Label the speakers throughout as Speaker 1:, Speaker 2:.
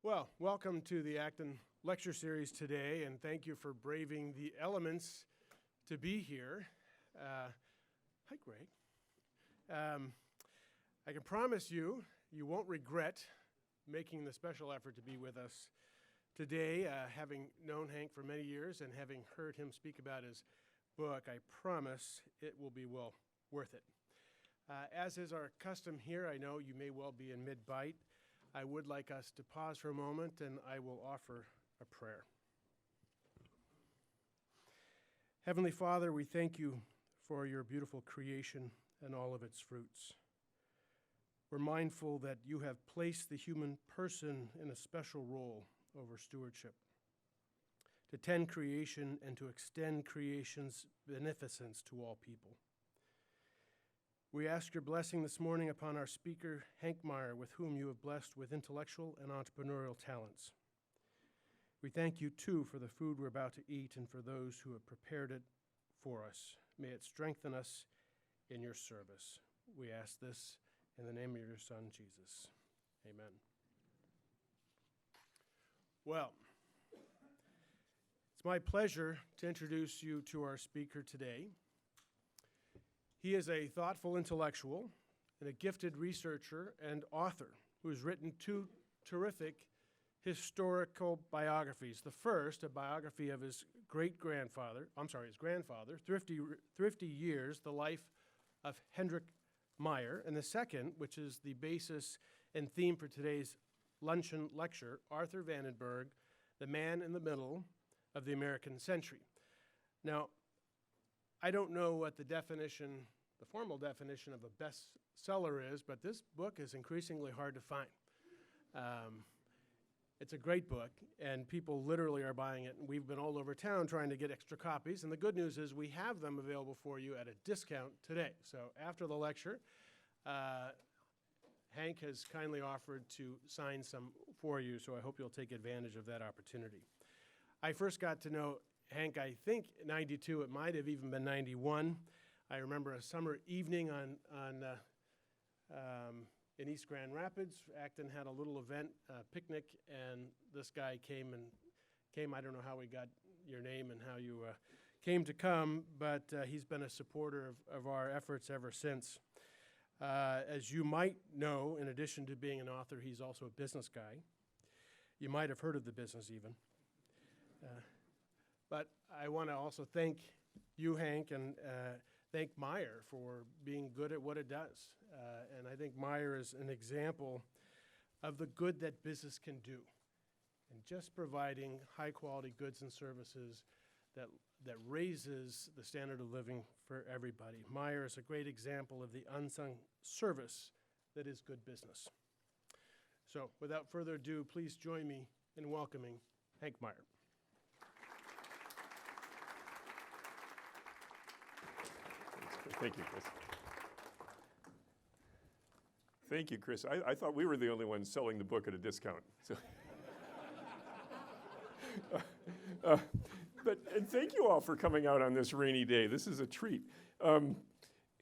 Speaker 1: Well, welcome to the Acton lecture series today, and thank you for braving the elements to be here. Hi, Greg. I can promise you, you won't regret making the special effort to be with us today. Having known Hank for many years and having heard him speak about his book, I promise it will be well worth it. As is our custom here, I know you may well be in mid-bite. I would like us to pause for a moment, and I will offer a prayer. Heavenly Father, we thank you for your beautiful creation and all of its fruits. We're mindful that you have placed the human person in a special role over stewardship, to tend creation and to extend creation's beneficence to all people. We ask your blessing this morning upon our speaker, Hendrik Meijer, with whom you have blessed with intellectual and entrepreneurial talents. We thank you, too, for the food we're about to eat and for those who have prepared it for us. May it strengthen us in your service. We ask this in the name of your Son, Jesus. Amen. Well, it's my pleasure to introduce you to our speaker today. He is a thoughtful intellectual and a gifted researcher and author who has written two terrific historical biographies. The first, a biography of his grandfather, Thrifty Years, the life of Hendrik Meijer. And the second, which is the basis and theme for today's luncheon lecture, Arthur Vandenberg, the man in the middle of the American century. Now, I don't know what the formal definition of a bestseller is, but this book is increasingly hard to find. It's a great book, and people literally are buying it. And we've been all over town trying to get extra copies, and the good news is we have them available for you at a discount today. So after the lecture, Hank has kindly offered to sign some for you, so I hope you'll take advantage of that opportunity. I first got to know Hank, I think, 92. It might have even been 91. I remember a summer evening in East Grand Rapids. Acton had a little event, picnic, and this guy came. I don't know how we got your name and how you came to come, but he's been a supporter of our efforts ever since. As you might know, in addition to being an author, he's also a business guy. You might have heard of the business even. But I want to also thank you, Hank, and thank Meijer for being good at what it does. And I think Meijer is an example of the good that business can do, and just providing high-quality goods and services that raises the standard of living for everybody. Meijer is a great example of the unsung service that is good business. So without further ado, please join me in welcoming Hendrik Meijer.
Speaker 2: Thank you, Chris. Thank you, Chris. I thought we were the only ones selling the book at a discount. So. And thank you all for coming out on this rainy day. This is a treat.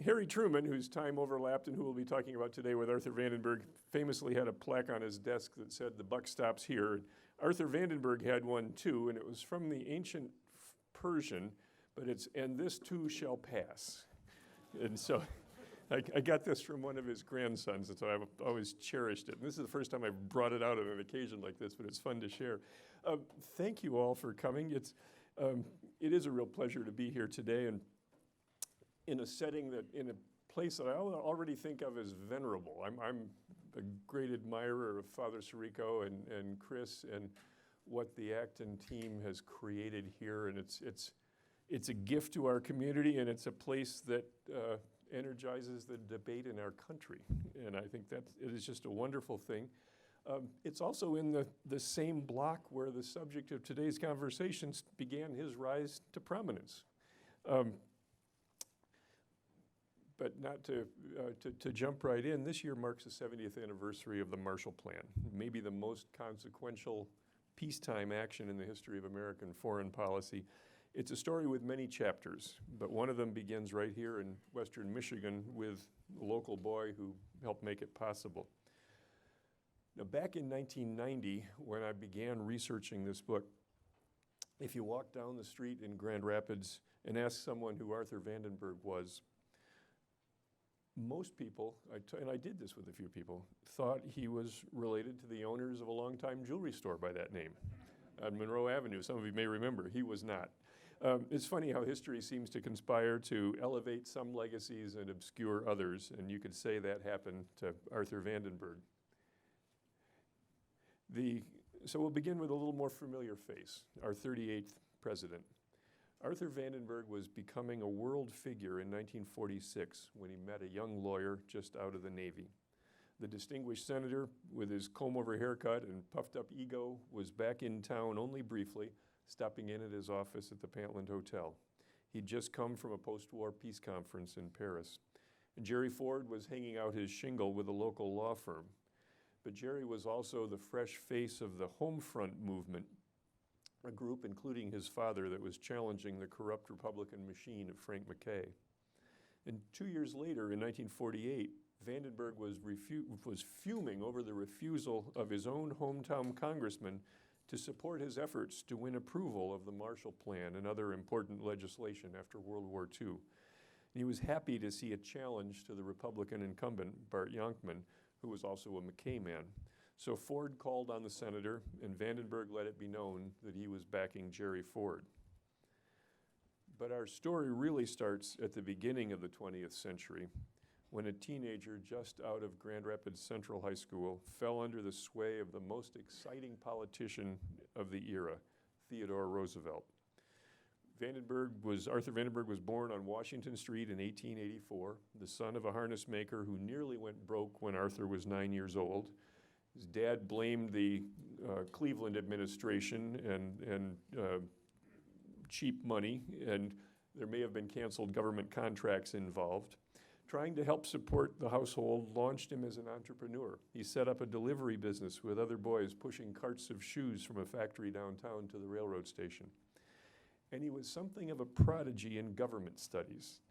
Speaker 2: Harry Truman, whose time overlapped and who we'll be talking about today with Arthur Vandenberg, famously had a plaque on his desk that said, "The buck stops here." Arthur Vandenberg had one too, and it was from the ancient Persian, but it's, "And this too shall pass." And so I got this from one of his grandsons, and so I've always cherished it. And this is the first time I've brought it out on an occasion like this, but it's fun to share. Thank you all for coming. It is a real pleasure to be here today, and in a setting in a place that I already think of as venerable. I'm a great admirer of Father Sirico and Chris and what the Acton team has created here, and it's a gift to our community, and it's a place that energizes the debate in our country. And I think that it is just a wonderful thing. It's also in the same block where the subject of today's conversations began his rise to prominence. But not to jump right in, this year marks the 70th anniversary of the Marshall Plan, maybe the most consequential peacetime action in the history of American foreign policy. It's a story with many chapters, but one of them begins right here in western Michigan with a local boy who helped make it possible. Now, back in 1990, when I began researching this book, if you walk down the street in Grand Rapids and ask someone who Arthur Vandenberg was, most people, and I did this with a few people, thought he was related to the owners of a longtime jewelry store by that name on Monroe Avenue. Some of you may remember, he was not. It's funny how history seems to conspire to elevate some legacies and obscure others, and you could say that happened to Arthur Vandenberg. So we'll begin with a little more familiar face, our 38th president. Arthur Vandenberg was becoming a world figure in 1946 when he met a young lawyer just out of the Navy. The distinguished senator, with his comb-over haircut and puffed-up ego, was back in town only briefly, stopping in at his office at the Pantland Hotel. He'd just come from a post-war peace conference in Paris. And Jerry Ford was hanging out his shingle with a local law firm. But Jerry was also the fresh face of the Homefront movement, a group, including his father, that was challenging the corrupt Republican machine of Frank McKay. And 2 years later, in 1948, Vandenberg was fuming over the refusal of his own hometown congressman to support his efforts to win approval of the Marshall Plan and other important legislation after World War II. And he was happy to see a challenge to the Republican incumbent, Bart Yonkman, who was also a McKay man. So Ford called on the senator, and Vandenberg let it be known that he was backing Jerry Ford. But our story really starts at the beginning of the 20th century, when a teenager just out of Grand Rapids Central High School fell under the sway of the most exciting politician of the era, Theodore Roosevelt. Arthur Vandenberg was born on Washington Street in 1884, the son of a harness maker who nearly went broke when Arthur was 9 years old. His dad blamed the Cleveland administration and cheap money, and there may have been canceled government contracts involved. Trying to help support the household launched him as an entrepreneur. He set up a delivery business with other boys pushing carts of shoes from a factory downtown to the railroad station. And he was something of a prodigy in government studies.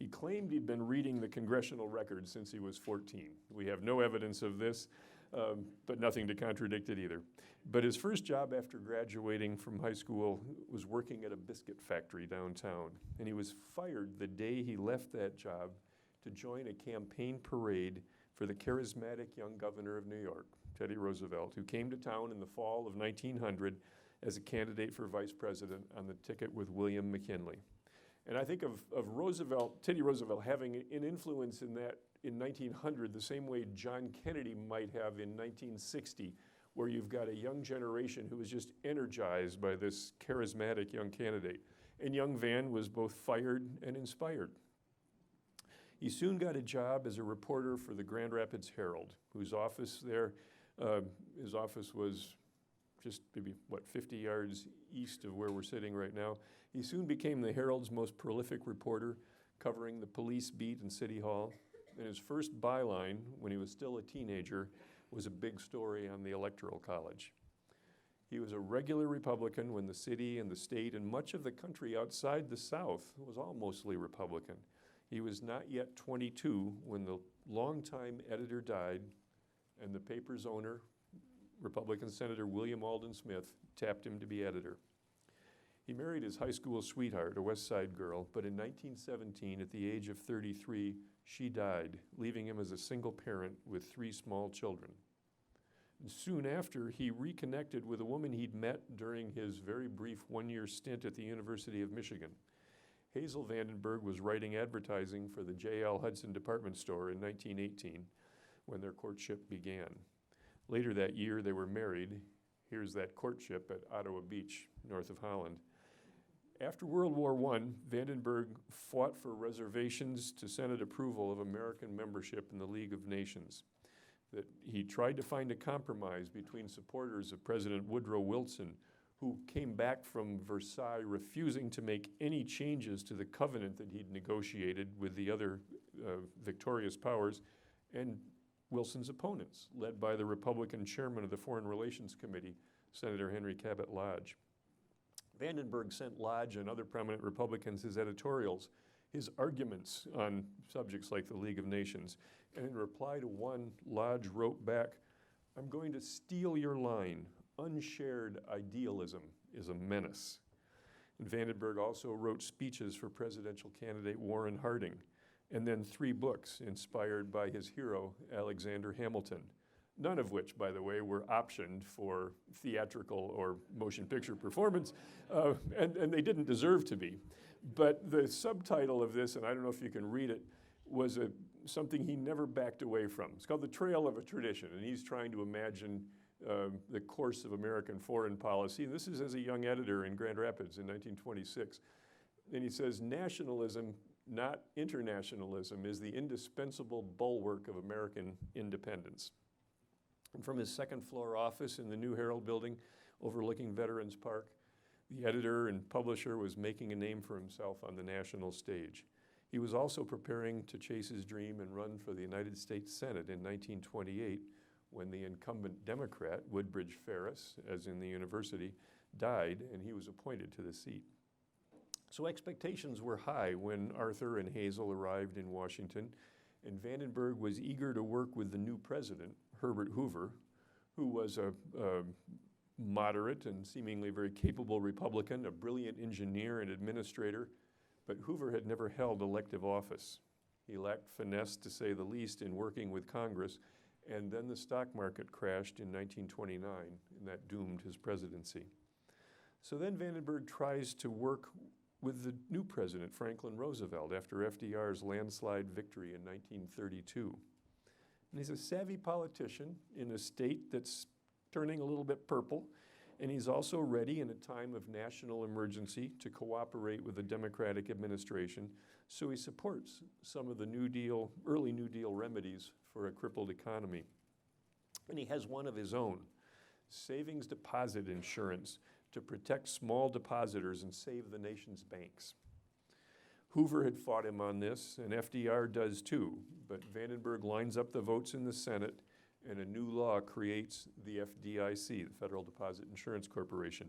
Speaker 2: He claimed he'd been reading the congressional records since he was 14. We have no evidence of this, but nothing to contradict it either. But his first job after graduating from high school was working at a biscuit factory downtown. And he was fired the day he left that job to join a campaign parade for the charismatic young governor of New York, Teddy Roosevelt, who came to town in the fall of 1900 as a candidate for vice president on the ticket with William McKinley. And I think of Teddy Roosevelt having an influence in that in 1900 the same way John Kennedy might have in 1960, where you've got a young generation who was just energized by this charismatic young candidate. And young Van was both fired and inspired. He soon got a job as a reporter for the Grand Rapids Herald, whose office there, his office was just maybe, 50 yards east of where we're sitting right now. He soon became the Herald's most prolific reporter, covering the police beat and City Hall. And his first byline, when he was still a teenager, was a big story on the Electoral College. He was a regular Republican when the city and the state and much of the country outside the South was all mostly Republican. He was not yet 22 when the longtime editor died, and the paper's owner, Republican Senator William Alden Smith, tapped him to be editor. He married his high school sweetheart, a West Side girl, but in 1917, at the age of 33, she died, leaving him as a single parent with 3 small children. And soon after, he reconnected with a woman he'd met during his very brief 1-year stint at the University of Michigan. Hazel Vandenberg was writing advertising for the J.L. Hudson department store in 1918 when their courtship began. Later that year, they were married. Here's that courtship at Ottawa Beach, north of Holland. After World War I, Vandenberg fought for reservations to Senate approval of American membership in the League of Nations. That he tried to find a compromise between supporters of President Woodrow Wilson, who came back from Versailles refusing to make any changes to the covenant that he'd negotiated with the other victorious powers, and Wilson's opponents, led by the Republican chairman of the Foreign Relations Committee, Senator Henry Cabot Lodge. Vandenberg sent Lodge and other prominent Republicans his editorials, his arguments on subjects like the League of Nations. And in reply to one, Lodge wrote back, I'm going to steal your line. Unshared idealism is a menace. And Vandenberg also wrote speeches for presidential candidate Warren Harding, and then 3 books inspired by his hero, Alexander Hamilton, none of which, by the way, were optioned for theatrical or motion picture performance, and they didn't deserve to be. But the subtitle of this, and I don't know if you can read it, was something he never backed away from. It's called The Trail of a Tradition, and he's trying to imagine the course of American foreign policy. And this is as a young editor in Grand Rapids in 1926. And he says, nationalism, not internationalism, is the indispensable bulwark of American independence. And from his second-floor office in the new Herald building overlooking Veterans Park, the editor and publisher was making a name for himself on the national stage. He was also preparing to chase his dream and run for the United States Senate in 1928 when the incumbent Democrat, Woodbridge Ferris, as in the university, died, and he was appointed to the seat. So expectations were high when Arthur and Hazel arrived in Washington, and Vandenberg was eager to work with the new president, Herbert Hoover, who was a moderate and seemingly very capable Republican, a brilliant engineer and administrator, but Hoover had never held elective office. He lacked finesse, to say the least, in working with Congress, and then the stock market crashed in 1929, and that doomed his presidency. So then Vandenberg tries to work with the new president, Franklin Roosevelt, after FDR's landslide victory in 1932. And he's a savvy politician in a state that's turning a little bit purple, and he's also ready in a time of national emergency to cooperate with the Democratic administration, so he supports some of the early New Deal remedies for a crippled economy. And he has one of his own, savings deposit insurance, to protect small depositors and save the nation's banks. Hoover had fought him on this, and FDR does too, but Vandenberg lines up the votes in the Senate, and a new law creates the FDIC, the Federal Deposit Insurance Corporation.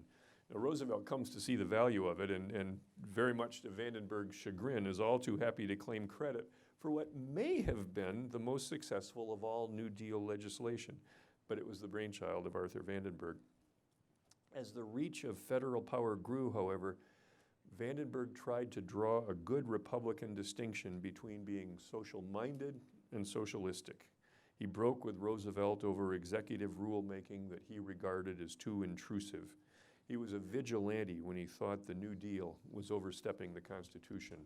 Speaker 2: Now, Roosevelt comes to see the value of it, and very much to Vandenberg's chagrin, is all too happy to claim credit for what may have been the most successful of all New Deal legislation, but it was the brainchild of Arthur Vandenberg. As the reach of federal power grew, however, Vandenberg tried to draw a good Republican distinction between being social-minded and socialistic. He broke with Roosevelt over executive rulemaking that he regarded as too intrusive. He was a vigilante when he thought the New Deal was overstepping the Constitution.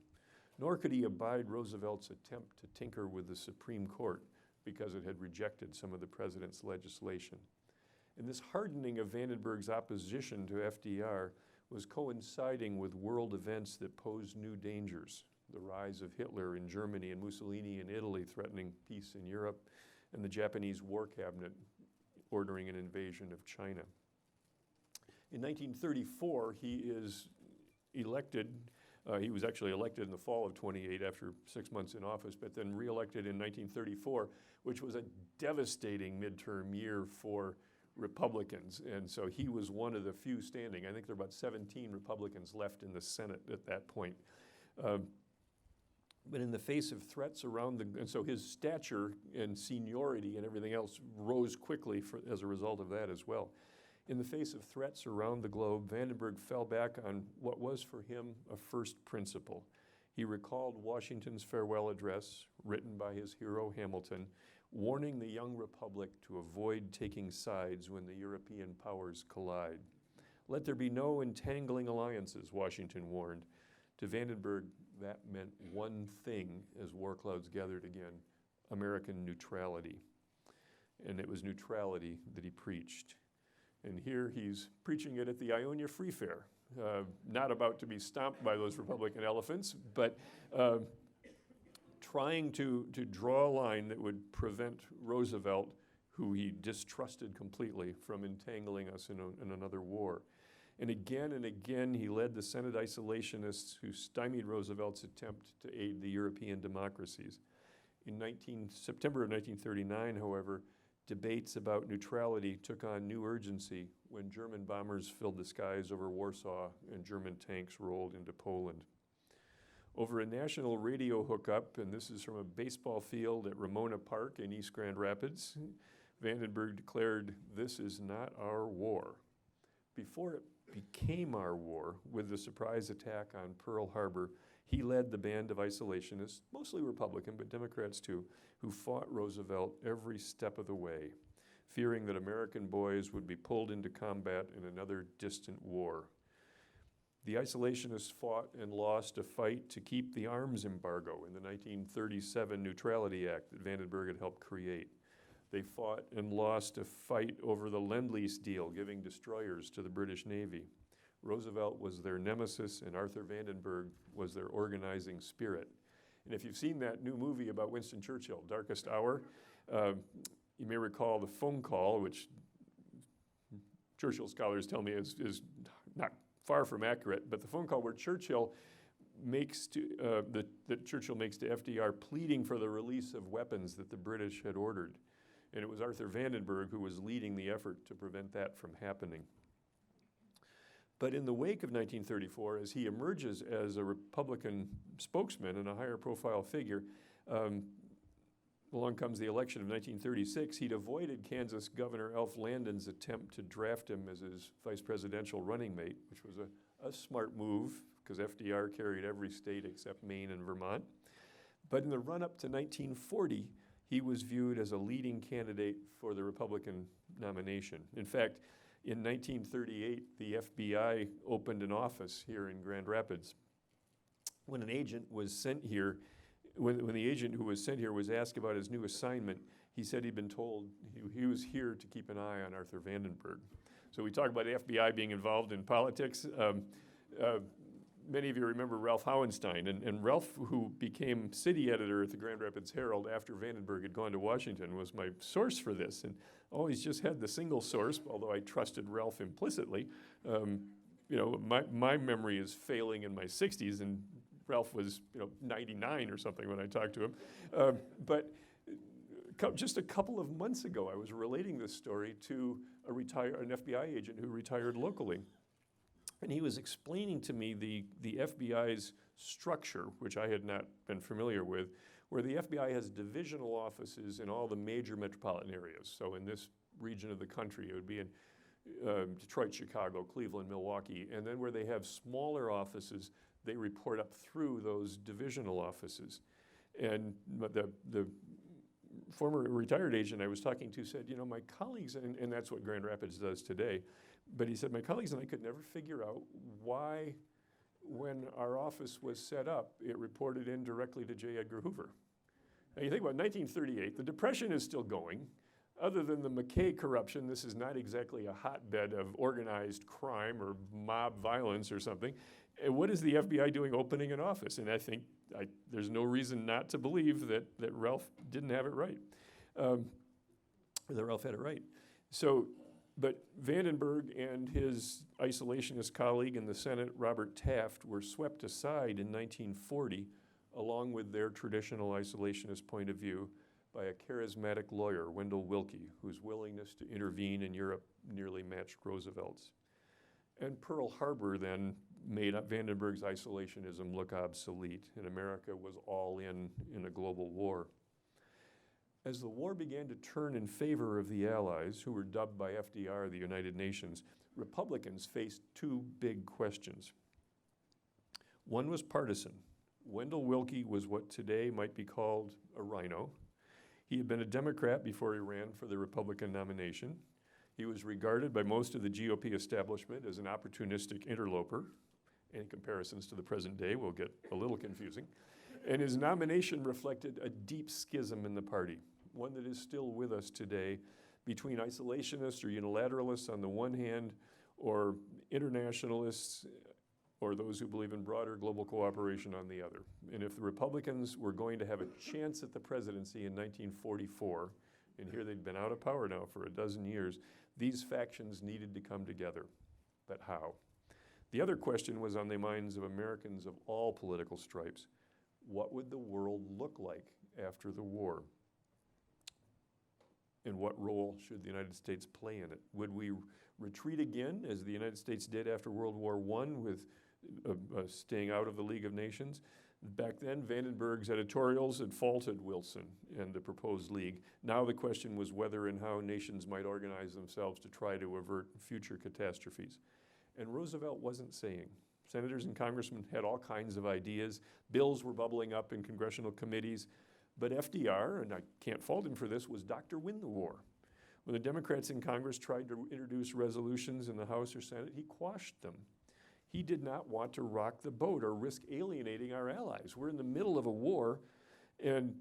Speaker 2: Nor could he abide Roosevelt's attempt to tinker with the Supreme Court because it had rejected some of the president's legislation. And this hardening of Vandenberg's opposition to FDR was coinciding with world events that posed new dangers: the rise of Hitler in Germany and Mussolini in Italy threatening peace in Europe, and the Japanese War Cabinet ordering an invasion of China. In 1934, he is elected. He was actually elected in the fall of 28 after 6 months in office, but then re-elected in 1934, which was a devastating midterm year for Republicans. And so he was one of the few standing. I think there were about 17 Republicans left in the Senate at that point. But in the face of threats and so his stature and seniority and everything else rose quickly as a result of that as well. In the face of threats around the globe, Vandenberg fell back on what was for him a first principle. He recalled Washington's farewell address, written by his hero Hamilton, warning the young republic to avoid taking sides when the European powers collide. Let there be no entangling alliances, Washington warned. To Vandenberg, that meant one thing as war clouds gathered again: American neutrality. And it was neutrality that he preached. And here he's preaching it at the Ionia Free Fair, not about to be stomped by those Republican elephants, but trying to draw a line that would prevent Roosevelt, who he distrusted completely, from entangling us in another war. And again, he led the Senate isolationists who stymied Roosevelt's attempt to aid the European democracies. In September of 1939, however, debates about neutrality took on new urgency when German bombers filled the skies over Warsaw and German tanks rolled into Poland. Over a national radio hookup, and this is from a baseball field at Ramona Park in East Grand Rapids, Vandenberg declared, "This is not our war." Before it became our war, with the surprise attack on Pearl Harbor, he led the band of isolationists, mostly Republican, but Democrats too, who fought Roosevelt every step of the way, fearing that American boys would be pulled into combat in another distant war. The isolationists fought and lost a fight to keep the arms embargo in the 1937 Neutrality Act that Vandenberg had helped create. They fought and lost a fight over the Lend-Lease deal, giving destroyers to the British Navy. Roosevelt was their nemesis, and Arthur Vandenberg was their organizing spirit. And if you've seen that new movie about Winston Churchill, Darkest Hour, you may recall the phone call, which Churchill scholars tell me is not far from accurate, but the phone call where Churchill makes to, that Churchill makes to FDR, pleading for the release of weapons that the British had ordered. And it was Arthur Vandenberg who was leading the effort to prevent that from happening. But in the wake of 1934, as he emerges as a Republican spokesman and a higher profile figure, along comes the election of 1936. He'd avoided Kansas Governor Alf Landon's attempt to draft him as his vice presidential running mate, which was a smart move because FDR carried every state except Maine and Vermont. But in the run-up to 1940, he was viewed as a leading candidate for the Republican nomination. In fact, in 1938, the FBI opened an office here in Grand Rapids. When an agent was sent here, when the agent who was sent here was asked about his new assignment, he said he'd been told he was here to keep an eye on Arthur Vandenberg. So we talk about the FBI being involved in politics. Many of you remember Ralph Hauenstein, and Ralph, who became city editor at the Grand Rapids Herald after Vandenberg had gone to Washington, was my source for this, and always just had the single source, although I trusted Ralph implicitly. My memory is failing in my 60s, and Ralph was 99 or something when I talked to him. But just a couple of months ago, I was relating this story to an FBI agent who retired locally. And he was explaining to me the FBI's structure, which I had not been familiar with, where the FBI has divisional offices in all the major metropolitan areas. So in this region of the country, it would be in Detroit, Chicago, Cleveland, Milwaukee. And then where they have smaller offices, they report up through those divisional offices. And the former retired agent I was talking to said, my colleagues, and that's what Grand Rapids does today, but he said, my colleagues and I could never figure out why, when our office was set up, it reported in directly to J. Edgar Hoover. Now you think about 1938, the Depression is still going. Other than the McKay corruption, this is not exactly a hotbed of organized crime or mob violence or something. And what is the FBI doing opening an office? And I think there's no reason not to believe that Ralph didn't have it right, that Ralph had it right. So, but Vandenberg and his isolationist colleague in the Senate, Robert Taft, were swept aside in 1940, along with their traditional isolationist point of view, by a charismatic lawyer, Wendell Willkie, whose willingness to intervene in Europe nearly matched Roosevelt's. And Pearl Harbor then made Vandenberg's isolationism look obsolete, and America was all in a global war. As the war began to turn in favor of the Allies, who were dubbed by FDR the United Nations, Republicans faced two big questions. One was partisan. Wendell Willkie was what today might be called a rhino. He had been a Democrat before he ran for the Republican nomination. He was regarded by most of the GOP establishment as an opportunistic interloper. Any comparisons to the present day will get a little confusing. And his nomination reflected a deep schism in the party, one that is still with us today, between isolationists or unilateralists on the one hand, or internationalists, or those who believe in broader global cooperation on the other. And if the Republicans were going to have a chance at the presidency in 1944, and here they'd been out of power now for a dozen years, these factions needed to come together. But how? The other question was on the minds of Americans of all political stripes. What would the world look like after the war? And what role should the United States play in it? Would we retreat again, as the United States did after World War I, with staying out of the League of Nations? Back then, Vandenberg's editorials had faulted Wilson and the proposed league. Now the question was whether and how nations might organize themselves to try to avert future catastrophes. And Roosevelt wasn't saying. Senators and congressmen had all kinds of ideas. Bills were bubbling up in congressional committees. But FDR, and I can't fault him for this, was Dr. Win the War. When the Democrats in Congress tried to introduce resolutions in the House or Senate, he quashed them. He did not want to rock the boat or risk alienating our allies. We're in the middle of a war, and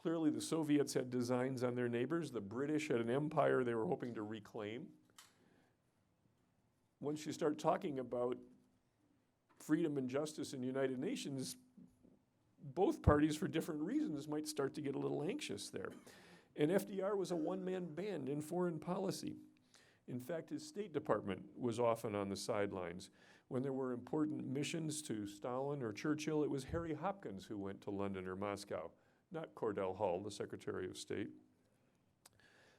Speaker 2: clearly the Soviets had designs on their neighbors. The British had an empire they were hoping to reclaim. Once you start talking about freedom and justice in the United Nations, both parties, for different reasons, might start to get a little anxious there. And FDR was a one-man band in foreign policy. In fact, his State Department was often on the sidelines. When there were important missions to Stalin or Churchill, it was Harry Hopkins who went to London or Moscow, not Cordell Hull, the Secretary of State.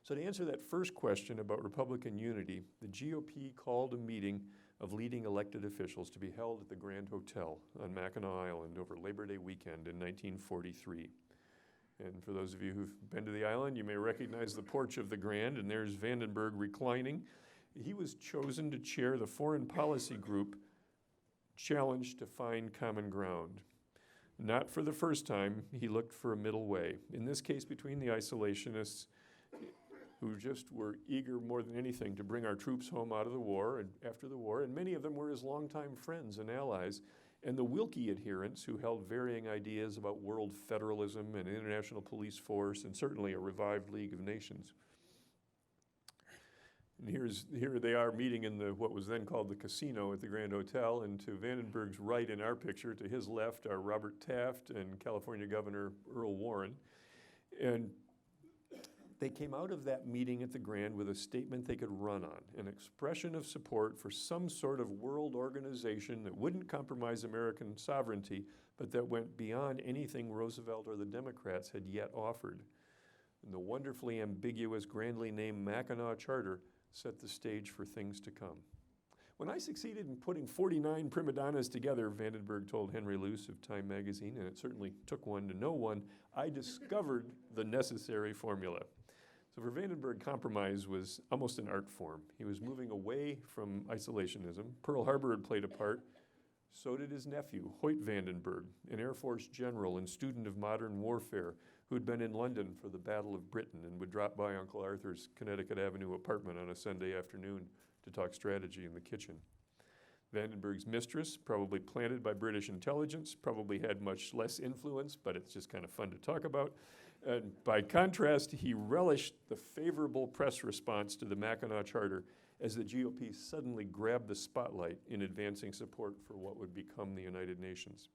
Speaker 2: So to answer that first question about Republican unity, the GOP called a meeting of leading elected officials to be held at the Grand Hotel on Mackinaw Island over Labor Day weekend in 1943. And for those of you who've been to the island, you may recognize the porch of the Grand, and there's Vandenberg reclining. He was chosen to chair the foreign policy group challenged to find common ground. Not for the first time, he looked for a middle way, in this case between the isolationists who just were eager more than anything to bring our troops home out of the war and after the war, and many of them were his longtime friends and allies, and the Willkie adherents who held varying ideas about world federalism and international police force and certainly a revived League of Nations. And here they are meeting in what was then called the casino at the Grand Hotel, and to Vandenberg's right in our picture, to his left are Robert Taft and California Governor Earl Warren. And they came out of that meeting at the Grand with a statement they could run on, an expression of support for some sort of world organization that wouldn't compromise American sovereignty, but that went beyond anything Roosevelt or the Democrats had yet offered. And the wonderfully ambiguous, grandly named Mackinaw Charter set the stage for things to come. When I succeeded in putting 49 prima donnas together, Vandenberg told Henry Luce of Time magazine, and it certainly took one to know one, I discovered the necessary formula. So for Vandenberg, compromise was almost an art form. He was moving away from isolationism. Pearl Harbor had played a part. So did his nephew, Hoyt Vandenberg, an Air Force general and student of modern warfare who had been in London for the Battle of Britain and would drop by Uncle Arthur's Connecticut Avenue apartment on a Sunday afternoon to talk strategy in the kitchen. Vandenberg's mistress, probably planted by British intelligence, probably had much less influence, but it's just kind of fun to talk about. And by contrast, he relished the favorable press response to the Mackinaw Charter as the GOP suddenly grabbed the spotlight in advancing support for what would become the United Nations.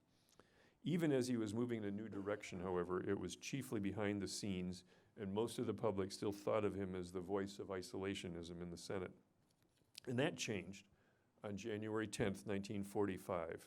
Speaker 2: Even as he was moving in a new direction, however, it was chiefly behind the scenes, and most of the public still thought of him as the voice of isolationism in the Senate. And that changed on January 10th, 1945.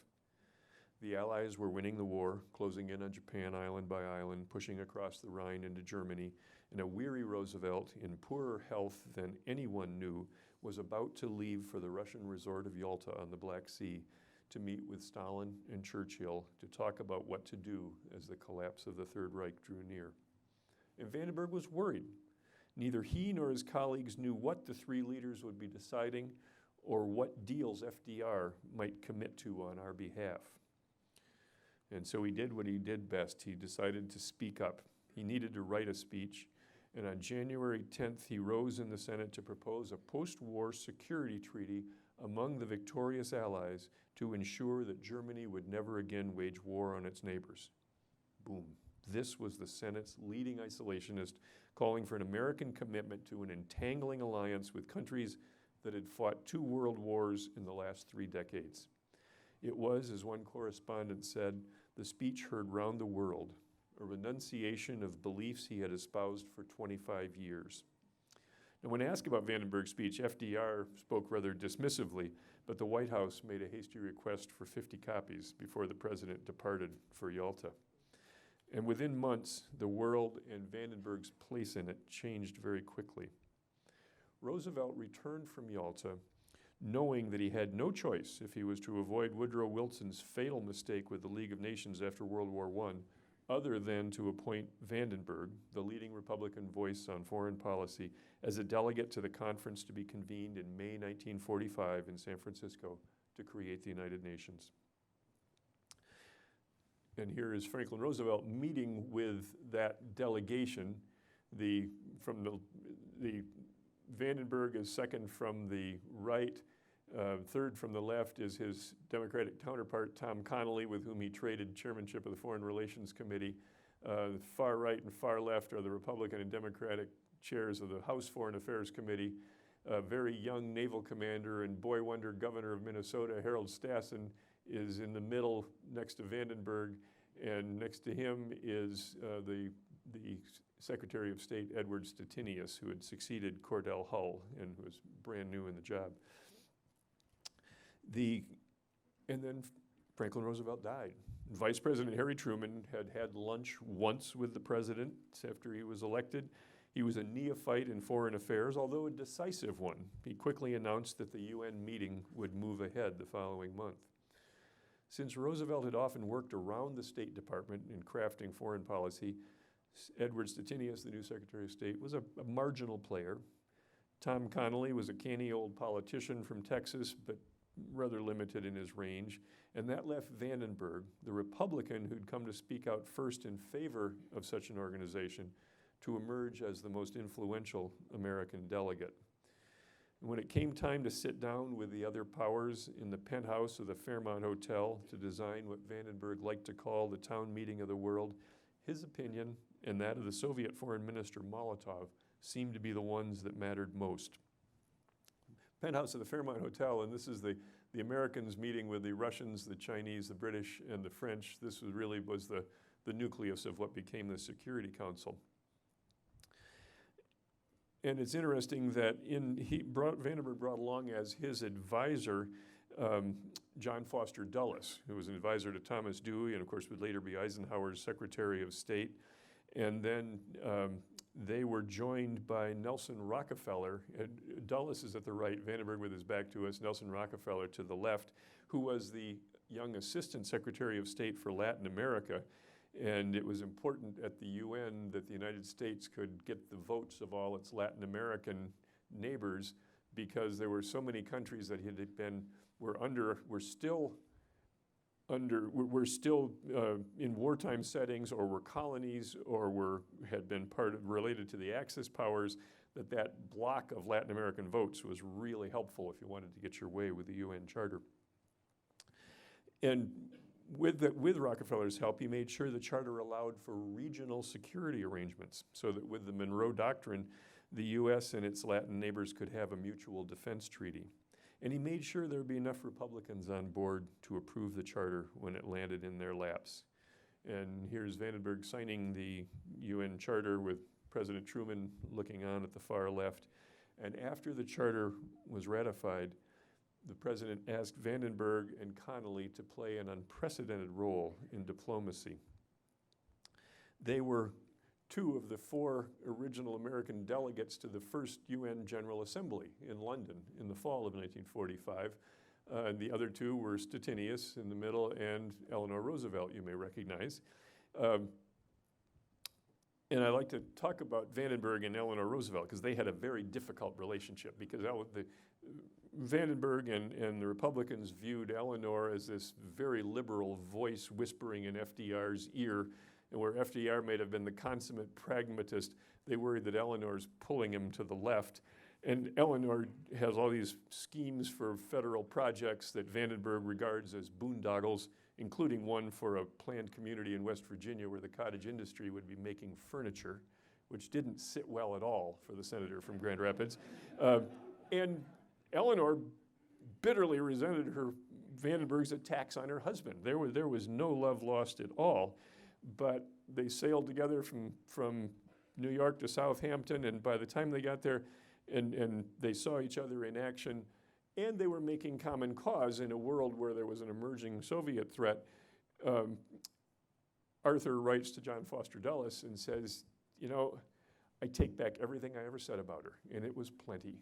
Speaker 2: The Allies were winning the war, closing in on Japan island by island, pushing across the Rhine into Germany, and a weary Roosevelt, in poorer health than anyone knew, was about to leave for the Russian resort of Yalta on the Black Sea to meet with Stalin and Churchill to talk about what to do as the collapse of the Third Reich drew near. And Vandenberg was worried. Neither he nor his colleagues knew what the three leaders would be deciding or what deals FDR might commit to on our behalf. And so he did what he did best. He decided to speak up. He needed to write a speech. And on January 10th, he rose in the Senate to propose a post-war security treaty among the victorious Allies to ensure that Germany would never again wage war on its neighbors. Boom. This was the Senate's leading isolationist calling for an American commitment to an entangling alliance with countries that had fought 2 world wars in the last 3 decades. It was, as one correspondent said, the speech heard round the world, a renunciation of beliefs he had espoused for 25 years. Now, when asked about Vandenberg's speech, FDR spoke rather dismissively, but the White House made a hasty request for 50 copies before the president departed for Yalta. And within months, the world and Vandenberg's place in it changed very quickly. Roosevelt returned from Yalta knowing that he had no choice if he was to avoid Woodrow Wilson's fatal mistake with the League of Nations after World War I, other than to appoint Vandenberg, the leading Republican voice on foreign policy, as a delegate to the conference to be convened in May 1945 in San Francisco to create the United Nations. And here is Franklin Roosevelt meeting with that delegation. From the Vandenberg is second from the right. Third from the left is his Democratic counterpart, Tom Connally, with whom he traded chairmanship of the Foreign Relations Committee. Far right and far left are the Republican and Democratic chairs of the House Foreign Affairs Committee. A very young naval commander and boy wonder governor of Minnesota, Harold Stassen, is in the middle next to Vandenberg, and next to him is the Secretary of State Edward Stettinius, who had succeeded Cordell Hull and who was brand new in the job. And then Franklin Roosevelt died. Vice President Harry Truman had lunch once with the president after he was elected. He was a neophyte in foreign affairs, although a decisive one. He quickly announced that the UN meeting would move ahead the following month. Since Roosevelt had often worked around the State Department in crafting foreign policy, Edward Stettinius, the new Secretary of State, was a marginal player. Tom Connally was a canny old politician from Texas, but rather limited in his range. And that left Vandenberg, the Republican who'd come to speak out first in favor of such an organization, to emerge as the most influential American delegate. And when it came time to sit down with the other powers in the penthouse of the Fairmont Hotel to design what Vandenberg liked to call the town meeting of the world, his opinion and that of the Soviet Foreign Minister Molotov seemed to be the ones that mattered most. Penthouse of the Fairmont Hotel, and this is the Americans meeting with the Russians, the Chinese, the British, and the French. This was the nucleus of what became the Security Council. And it's interesting that Vandenberg brought along as his advisor John Foster Dulles, who was an advisor to Thomas Dewey and of course would later be Eisenhower's Secretary of State. And then they were joined by Nelson Rockefeller. Dulles is at the right, Vandenberg with his back to us, Nelson Rockefeller to the left, who was the young Assistant Secretary of State for Latin America. And it was important at the UN that the United States could get the votes of all its Latin American neighbors, because there were so many countries that were still in wartime settings, or were colonies, or had been related to the Axis powers, that block of Latin American votes was really helpful if you wanted to get your way with the UN Charter. And with Rockefeller's help, he made sure the charter allowed for regional security arrangements, so that with the Monroe Doctrine, the U.S. and its Latin neighbors could have a mutual defense treaty. And he made sure there would be enough Republicans on board to approve the charter when it landed in their laps. And here's Vandenberg signing the UN Charter with President Truman looking on at the far left. And after the charter was ratified, the president asked Vandenberg and Connally to play an unprecedented role in diplomacy. They were two of the four original American delegates to the first UN General Assembly in London in the fall of 1945. The other two were Stettinius in the middle and Eleanor Roosevelt, you may recognize. And I like to talk about Vandenberg and Eleanor Roosevelt because they had a very difficult relationship, because Vandenberg and the Republicans viewed Eleanor as this very liberal voice whispering in FDR's ear, and where FDR may have been the consummate pragmatist, they worried that Eleanor's pulling him to the left. And Eleanor has all these schemes for federal projects that Vandenberg regards as boondoggles, including one for a planned community in West Virginia where the cottage industry would be making furniture, which didn't sit well at all for the senator from Grand Rapids. And Eleanor bitterly resented Vandenberg's attacks on her husband. There was no love lost at all, but they sailed together from New York to Southampton, and by the time they got there and they saw each other in action, and they were making common cause in a world where there was an emerging Soviet threat, Arthur writes to John Foster Dulles and says, I take back everything I ever said about her, and it was plenty.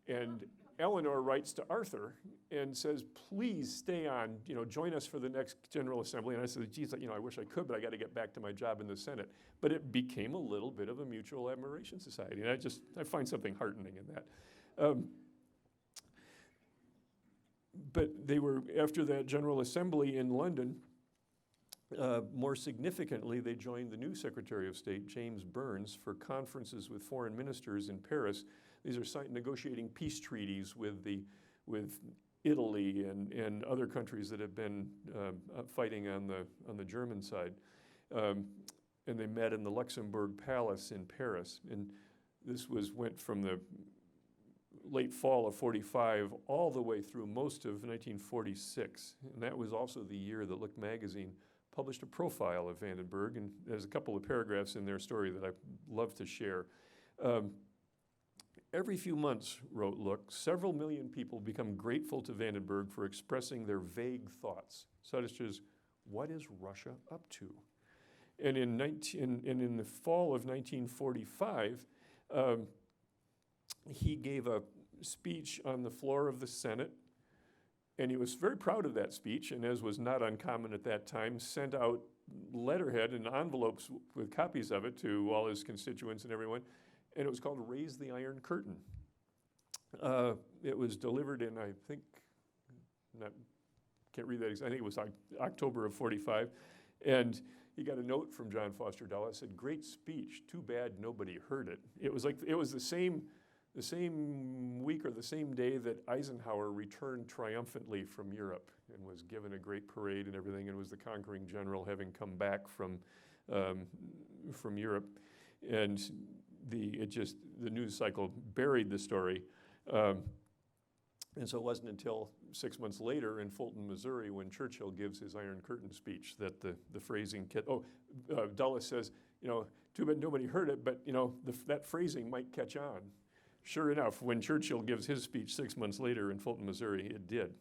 Speaker 2: And Eleanor writes to Arthur and says, please stay on, join us for the next General Assembly. And I said, geez, I wish I could, but I got to get back to my job in the Senate. But it became a little bit of a mutual admiration society. And I find something heartening in that. But they were, after that General Assembly in London, more significantly, they joined the new Secretary of State, James Burns, for conferences with foreign ministers in Paris. These are negotiating peace treaties with Italy and other countries that have been fighting on the German side. And they met in the Luxembourg Palace in Paris. And this went from the late fall of 45 all the way through most of 1946. And that was also the year that Look magazine published a profile of Vandenberg. And there's a couple of paragraphs in their story that I'd love to share. Every few months, wrote Look, several million people become grateful to Vandenberg for expressing their vague thoughts, such as, what is Russia up to? And in the fall of 1945, he gave a speech on the floor of the Senate, and he was very proud of that speech, and as was not uncommon at that time, sent out letterhead and envelopes with copies of it to all his constituents and everyone. And it was called Raise the Iron Curtain. It was delivered in, I think, can't read that exactly, I think it was October of 45. And he got a note from John Foster Dulles, said, great speech, too bad nobody heard it. It was the same week or the same day that Eisenhower returned triumphantly from Europe and was given a great parade and everything, and was the conquering general having come back from Europe. And the news cycle buried the story. And so it wasn't until 6 months later in Fulton, Missouri, when Churchill gives his Iron Curtain speech that the phrasing, Dulles says, too bad nobody heard it, but that phrasing might catch on. Sure enough, when Churchill gives his speech 6 months later in Fulton, Missouri, it did.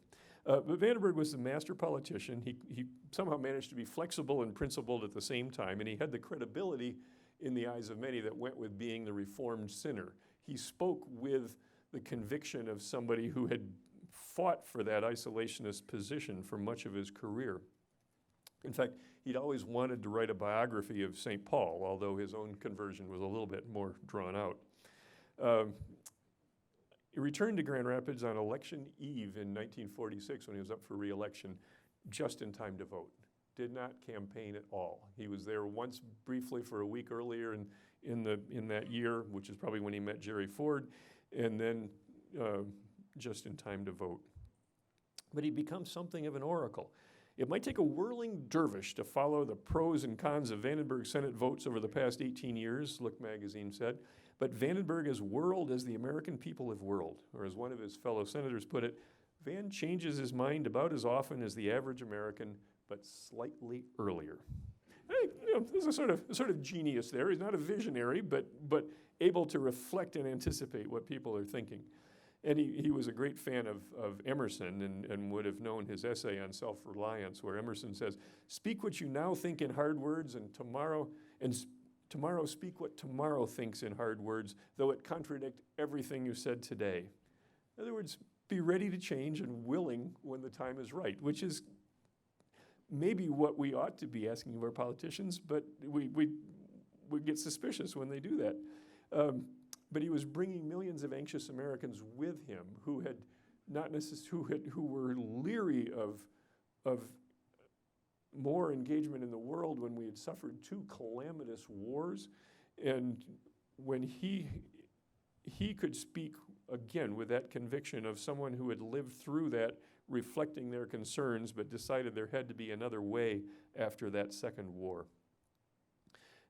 Speaker 2: But Vandenberg was the master politician. He somehow managed to be flexible and principled at the same time, and he had the credibility in the eyes of many that went with being the reformed sinner. He spoke with the conviction of somebody who had fought for that isolationist position for much of his career. In fact, he'd always wanted to write a biography of St. Paul, although his own conversion was a little bit more drawn out. He returned to Grand Rapids on election eve in 1946 when he was up for re-election, just in time to vote. Did not campaign at all. He was there once briefly for a week earlier in that year, which is probably when he met Jerry Ford, and then just in time to vote. But he becomes something of an oracle. It might take a whirling dervish to follow the pros and cons of Vandenberg's Senate votes over the past 18 years, Look magazine said, but Vandenberg has whirled as the American people have whirled, or as one of his fellow senators put it, Van changes his mind about as often as the average American, but slightly earlier. There's a sort of genius there. He's not a visionary, but able to reflect and anticipate what people are thinking. And he was a great fan of Emerson and would have known his essay on self-reliance, where Emerson says, speak what you now think in hard words, and tomorrow speak what tomorrow thinks in hard words, though it contradict everything you said today. In other words, be ready to change and willing when the time is right, which is maybe what we ought to be asking of our politicians, but we get suspicious when they do that. But he was bringing millions of anxious Americans with him who had who were leery of more engagement in the world when we had suffered two calamitous wars, and when he could speak again with that conviction of someone who had lived through that, reflecting their concerns, but decided there had to be another way after that second war.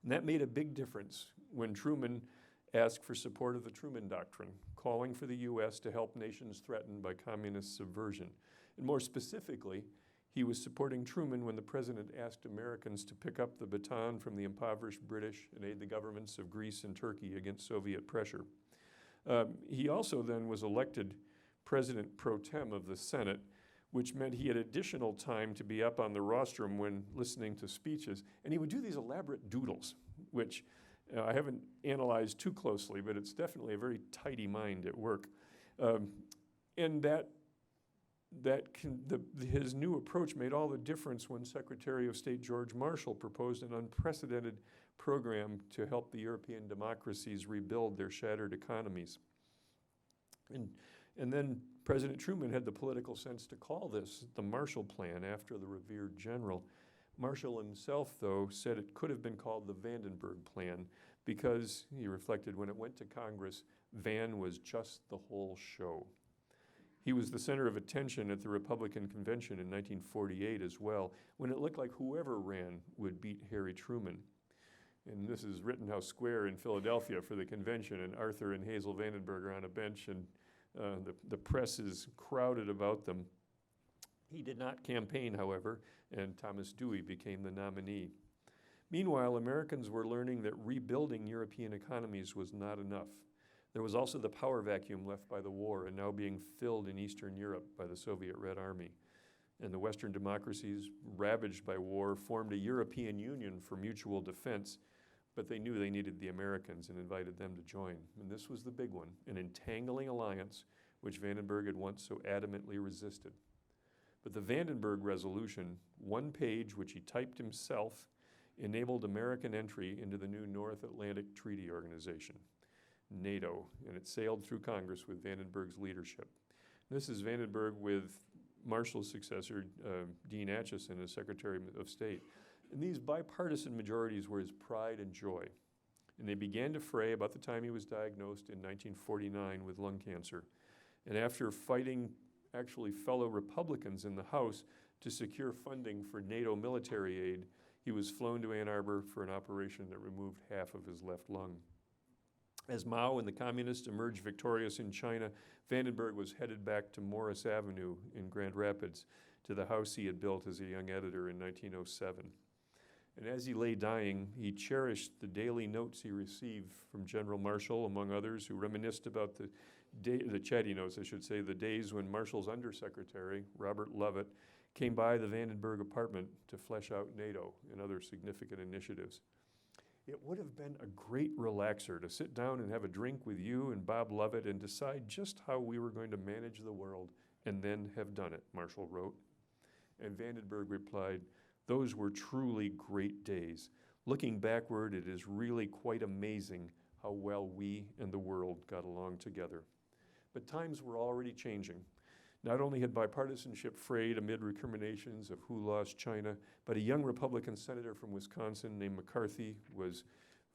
Speaker 2: And that made a big difference when Truman asked for support of the Truman Doctrine, calling for the U.S. to help nations threatened by communist subversion. And more specifically, he was supporting Truman when the president asked Americans to pick up the baton from the impoverished British and aid the governments of Greece and Turkey against Soviet pressure. He also then was elected president pro tem of the Senate, which meant he had additional time to be up on the rostrum when listening to speeches. And he would do these elaborate doodles, which I haven't analyzed too closely, but it's definitely a very tidy mind at work. And his new approach made all the difference when Secretary of State George Marshall proposed an unprecedented program to help the European democracies rebuild their shattered economies. And then President Truman had the political sense to call this the Marshall Plan after the revered general. Marshall himself, though, said it could have been called the Vandenberg Plan because, he reflected, when it went to Congress, Van was just the whole show. He was the center of attention at the Republican Convention in 1948 as well, when it looked like whoever ran would beat Harry Truman. And this is Rittenhouse Square in Philadelphia for the convention, and Arthur and Hazel Vandenberg are on a bench, and the press is crowded about them. He did not campaign, however, and Thomas Dewey became the nominee. Meanwhile, Americans were learning that rebuilding European economies was not enough. There was also the power vacuum left by the war and now being filled in Eastern Europe by the Soviet Red Army. And the Western democracies, ravaged by war, formed a European Union for mutual defense, but they knew they needed the Americans and invited them to join. And this was the big one, an entangling alliance which Vandenberg had once so adamantly resisted. But the Vandenberg Resolution, one page which he typed himself, enabled American entry into the new North Atlantic Treaty Organization, NATO, and it sailed through Congress with Vandenberg's leadership. This is Vandenberg with Marshall's successor, Dean Acheson, as Secretary of State. And these bipartisan majorities were his pride and joy. And they began to fray about the time he was diagnosed in 1949 with lung cancer. And after fighting actually fellow Republicans in the House to secure funding for NATO military aid, he was flown to Ann Arbor for an operation that removed half of his left lung. As Mao and the communists emerged victorious in China, Vandenberg was headed back to Morris Avenue in Grand Rapids to the house he had built as a young editor in 1907. And as he lay dying, he cherished the daily notes he received from General Marshall, among others, who reminisced about the chatty notes, I should say, the days when Marshall's undersecretary, Robert Lovett, came by the Vandenberg apartment to flesh out NATO and other significant initiatives. It would have been a great relaxer to sit down and have a drink with you and Bob Lovett and decide just how we were going to manage the world and then have done it, Marshall wrote. And Vandenberg replied, "Those were truly great days. Looking backward, it is really quite amazing how well we and the world got along together." But times were already changing. Not only had bipartisanship frayed amid recriminations of who lost China, but a young Republican senator from Wisconsin named McCarthy was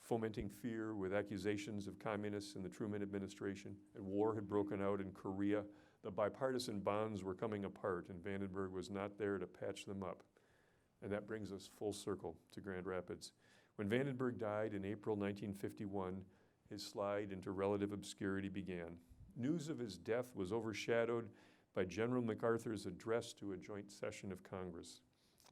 Speaker 2: fomenting fear with accusations of communists in the Truman administration, and war had broken out in Korea. The bipartisan bonds were coming apart, and Vandenberg was not there to patch them up. And that brings us full circle to Grand Rapids. When Vandenberg died in April 1951, his slide into relative obscurity began. News of his death was overshadowed by General MacArthur's address to a joint session of Congress.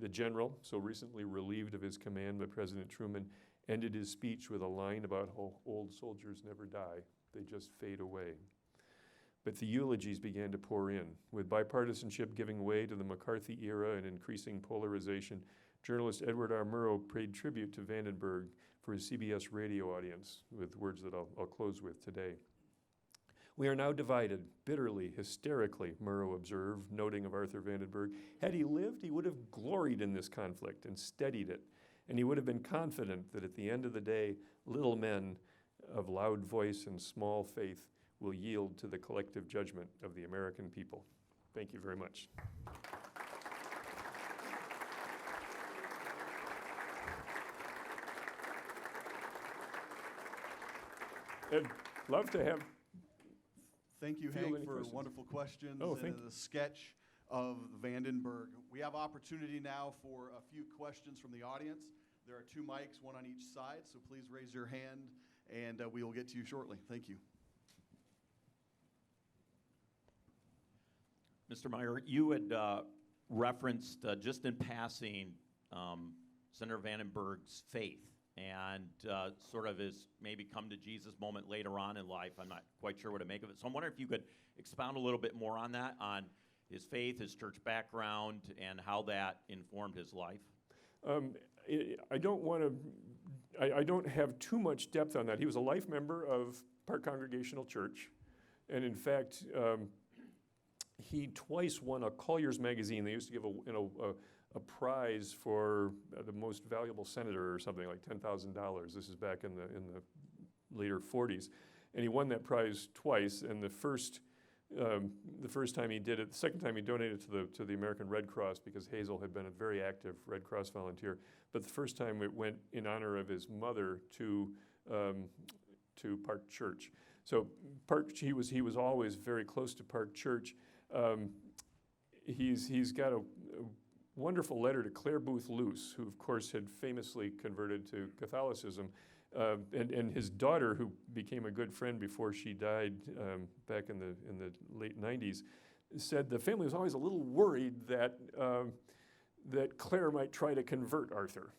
Speaker 2: The general, so recently relieved of his command by President Truman, ended his speech with a line about how old soldiers never die, they just fade away. But the eulogies began to pour in. With bipartisanship giving way to the McCarthy era and increasing polarization, journalist Edward R. Murrow paid tribute to Vandenberg for his CBS radio audience with words that I'll close with today. "We are now divided, bitterly, hysterically," Murrow observed, noting of Arthur Vandenberg. "Had he lived, he would have gloried in this conflict and steadied it, and he would have been confident that at the end of the day, little men of loud voice and small faith will yield to the collective judgment of the American people." Thank you very much. I'd love to have.
Speaker 3: Thank you,
Speaker 2: Field
Speaker 3: Hank,
Speaker 2: any
Speaker 3: for
Speaker 2: questions?
Speaker 3: wonderful questions
Speaker 2: Oh,
Speaker 3: and
Speaker 2: thank you.
Speaker 3: the sketch of Vandenberg. We have opportunity now for a few questions from the audience. There are two mics, one on each side, so please raise your hand, and we will get to you shortly. Thank you.
Speaker 4: Mr. Meijer, you had referenced just in passing Senator Vandenberg's faith and sort of his maybe come to Jesus moment later on in life. I'm not quite sure what to make of it. So I'm wondering if you could expound a little bit more on that, on his faith, his church background, and how that informed his life.
Speaker 2: I don't have too much depth on that. He was a life member of Park Congregational Church. And in fact, he twice won a Collier's magazine. They used to give a prize for the most valuable senator or something like $10,000. This is back in the later 40s, and he won that prize twice. And the first time he did it, the second time he donated to the American Red Cross because Hazel had been a very active Red Cross volunteer. But the first time it went in honor of his mother to Park Church. So he was always very close to Park Church. He's got a wonderful letter to Clare Booth Luce, who of course had famously converted to Catholicism, and his daughter, who became a good friend before she died back in the late 90s, said the family was always a little worried that Clare might try to convert Arthur.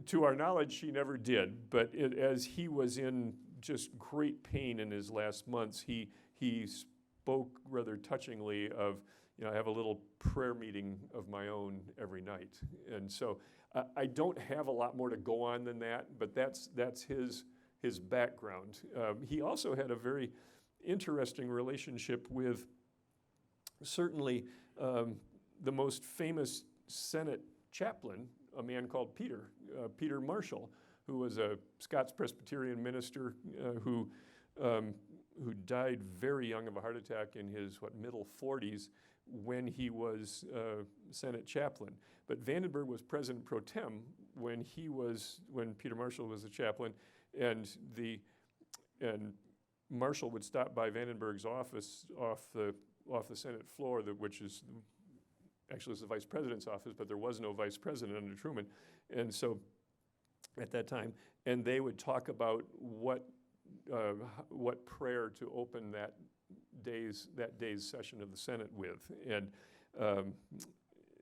Speaker 2: To our knowledge, she never did, but as he was in just great pain in his last months, he spoke rather touchingly of, I have a little prayer meeting of my own every night. And so I don't have a lot more to go on than that, but that's his background. He also had a very interesting relationship with certainly the most famous Senate chaplain, a man called Peter Marshall, who was a Scots Presbyterian minister who died very young of a heart attack in his middle 40s when he was Senate chaplain. But Vandenberg was president pro tem when Peter Marshall was the chaplain, and Marshall would stop by Vandenberg's office off the Senate floor, which is actually it's the vice president's office, but there was no vice president under Truman, and so at that time, and they would talk about what prayer to open that day's session of the Senate with, and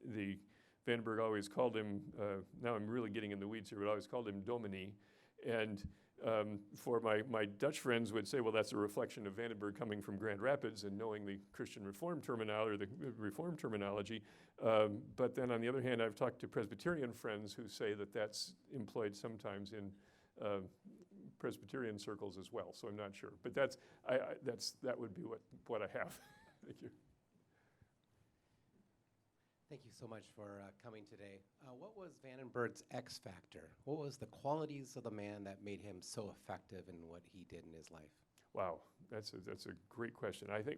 Speaker 2: the Vandenberg always called him. Now I'm really getting in the weeds here, but always called him Domini, and for my Dutch friends would say, well, that's a reflection of Vandenberg coming from Grand Rapids and knowing the Christian Reform terminology, or the Reform terminology. But then on the other hand, I've talked to Presbyterian friends who say that that's employed sometimes in Presbyterian circles as well. So I'm not sure, but that would be what I have. Thank you.
Speaker 5: Thank you so much for coming today. What was Vandenberg's X factor? What was the qualities of the man that made him so effective in what he did in his life?
Speaker 2: Wow, that's a great question. I think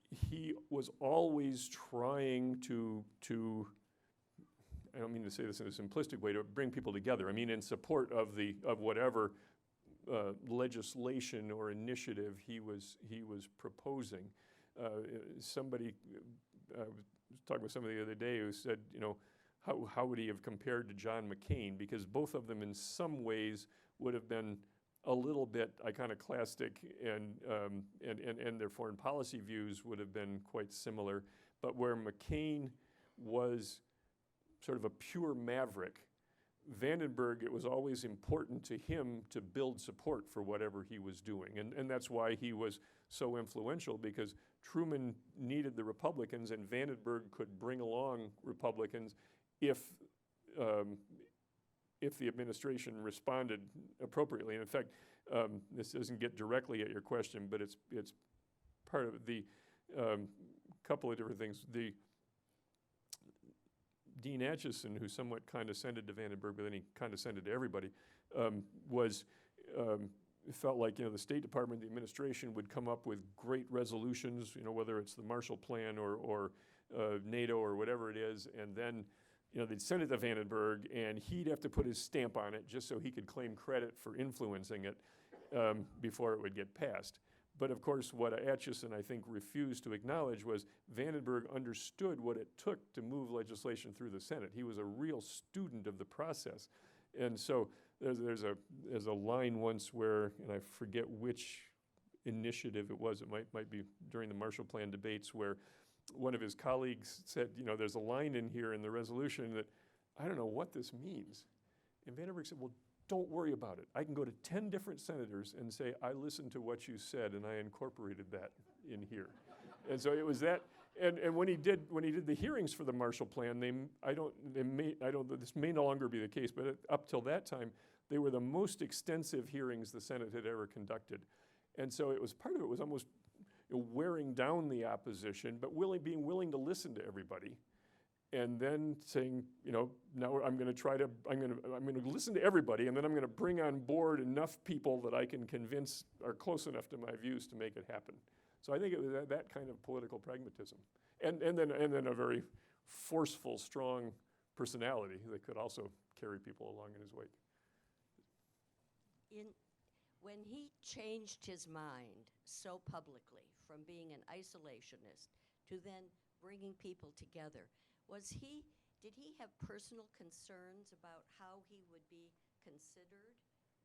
Speaker 2: he was always trying to I don't mean to say this in a simplistic way, to bring people together. I mean in support of whatever legislation or initiative he was proposing. Somebody I was talking with somebody the other day who said, how would he have compared to John McCain? Because both of them in some ways would have been a little bit iconoclastic, and their foreign policy views would have been quite similar. But where McCain was sort of a pure maverick, Vandenberg, it was always important to him to build support for whatever he was doing. And that's why he was so influential, because Truman needed the Republicans, and Vandenberg could bring along Republicans if the administration responded appropriately. And in fact, this doesn't get directly at your question, but it's part of the couple of different things. Dean Acheson, who somewhat condescended to Vandenberg, but then he condescended to everybody, felt like the State Department, the administration would come up with great resolutions, whether it's the Marshall Plan or NATO or whatever it is, and then they'd send it to Vandenberg, and he'd have to put his stamp on it just so he could claim credit for influencing it before it would get passed. But of course, what Acheson, I think, refused to acknowledge was Vandenberg understood what it took to move legislation through the Senate. He was a real student of the process. And so there's a line once where, and I forget which initiative it was, it might be during the Marshall Plan debates, where one of his colleagues said, there's a line in here in the resolution that I don't know what this means. And Vandenberg said, well, don't worry about it. I can go to 10 different senators and say, I listened to what you said and I incorporated that in here. And so it was that, and when he did the hearings for the Marshall Plan, this may no longer be the case, but up till that time, They were the most extensive hearings the Senate had ever conducted. And so it was, part of it was almost wearing down the opposition, but being willing to listen to everybody. And then saying, now I'm going to listen to everybody, and then I'm going to bring on board enough people that I can convince are close enough to my views to make it happen. So I think it was that kind of political pragmatism, and then a very forceful, strong personality that could also carry people along in his wake.
Speaker 6: When he changed his mind so publicly from being an isolationist to then bringing people together, did he have personal concerns about how he would be considered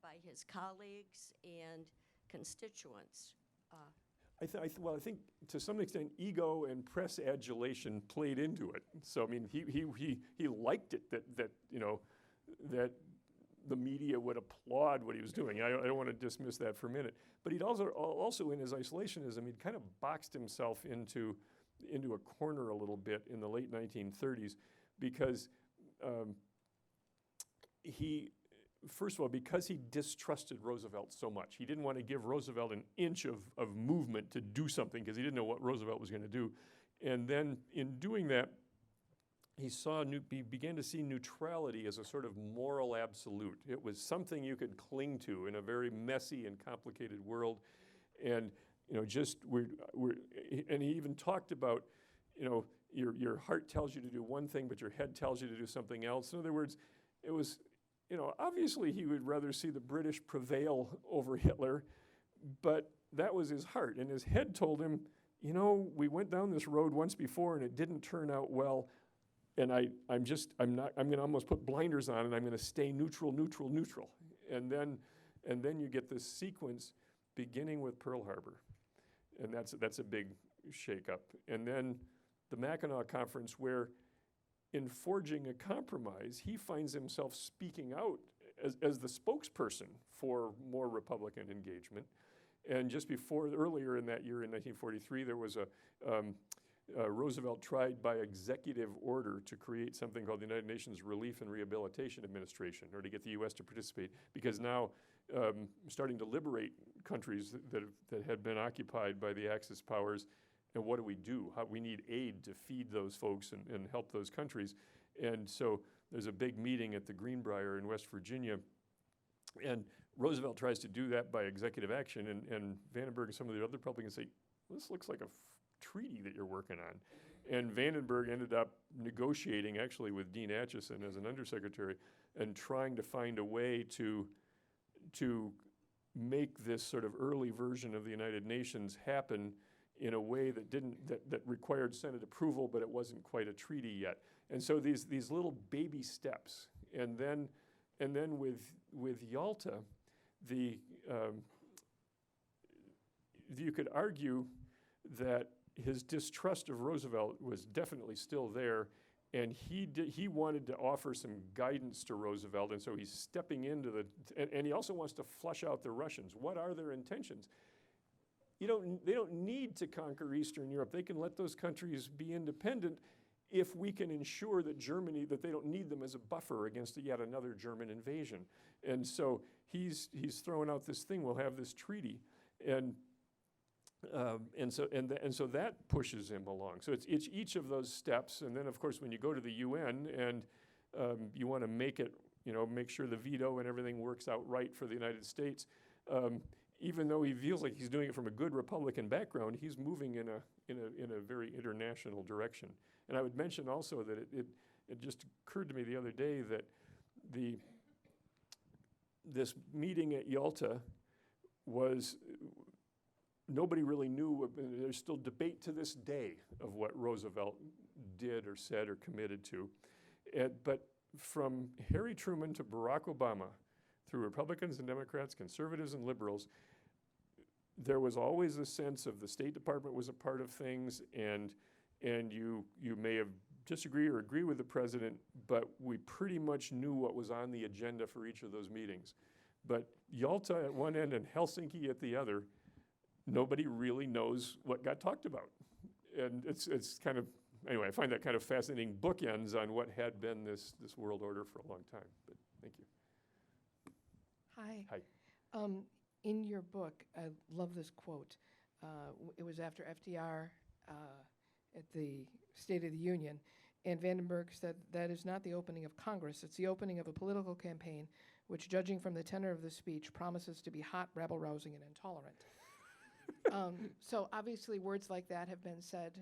Speaker 6: by his colleagues and constituents?
Speaker 2: I think to some extent ego and press adulation played into it. So I mean, he liked it that the media would applaud what he was doing. I don't want to dismiss that for a minute. But he'd also in his isolationism, he'd kind of boxed himself into a corner a little bit in the late 1930s because first of all, because he distrusted Roosevelt so much. He didn't want to give Roosevelt an inch of movement to do something because he didn't know what Roosevelt was going to do. And then in doing that, he began to see neutrality as a sort of moral absolute. It was something you could cling to in a very messy and complicated world. And and he even talked about, your heart tells you to do one thing, but your head tells you to do something else. In other words, it was, obviously he would rather see the British prevail over Hitler, but that was his heart. And his head told him, we went down this road once before and it didn't turn out well. And I'm going to almost put blinders on and I'm going to stay neutral. And then you get this sequence beginning with Pearl Harbor. And that's a big shakeup. And then the Mackinaw Conference, where in forging a compromise, he finds himself speaking out as the spokesperson for more Republican engagement. And just earlier in that year, in 1943, there was Roosevelt tried by executive order to create something called the United Nations Relief and Rehabilitation Administration, or to get the U.S. to participate, because now starting to liberate countries that had been occupied by the Axis powers. And what do? We need aid to feed those folks and help those countries. And so there's a big meeting at the Greenbrier in West Virginia. And Roosevelt tries to do that by executive action. And Vandenberg and some of the other Republicans say, this looks like a treaty that you're working on. And Vandenberg ended up negotiating actually with Dean Acheson as an undersecretary and trying to find a way to make this sort of early version of the United Nations happen in a way that required Senate approval, but it wasn't quite a treaty yet. And so these little baby steps, and then with Yalta, you could argue that his distrust of Roosevelt was definitely still there, and he wanted to offer some guidance to Roosevelt, and so he's stepping into and he also wants to flush out the Russians. What are their intentions? They don't need to conquer Eastern Europe. They can let those countries be independent if we can ensure that they don't need them as a buffer against yet another German invasion. And so he's throwing out this thing. We'll have this treaty, and so that pushes him along. So it's each of those steps, and then of course when you go to the UN and you want to make sure the veto and everything works out right for the United States. Even though he feels like he's doing it from a good Republican background, he's moving in a very international direction. And I would mention also that it just occurred to me the other day that this meeting at Yalta was, nobody really knew. There's still debate to this day of what Roosevelt did or said or committed to. But from Harry Truman to Barack Obama, through Republicans and Democrats, conservatives and liberals, there was always a sense of the State Department was a part of things, and you may have disagree or agree with the president, but we pretty much knew what was on the agenda for each of those meetings. But Yalta at one end and Helsinki at the other, nobody really knows what got talked about. And it's kind of, anyway, I find that kind of fascinating bookends on what had been this world order for a long time. But thank you.
Speaker 7: Hi.
Speaker 2: Hi.
Speaker 7: In your book, I love this quote. It was after FDR at the State of the Union, and Vandenberg said, "That is not the opening of Congress, it's the opening of a political campaign which, judging from the tenor of the speech, promises to be hot, rabble-rousing, and intolerant." So obviously words like that have been said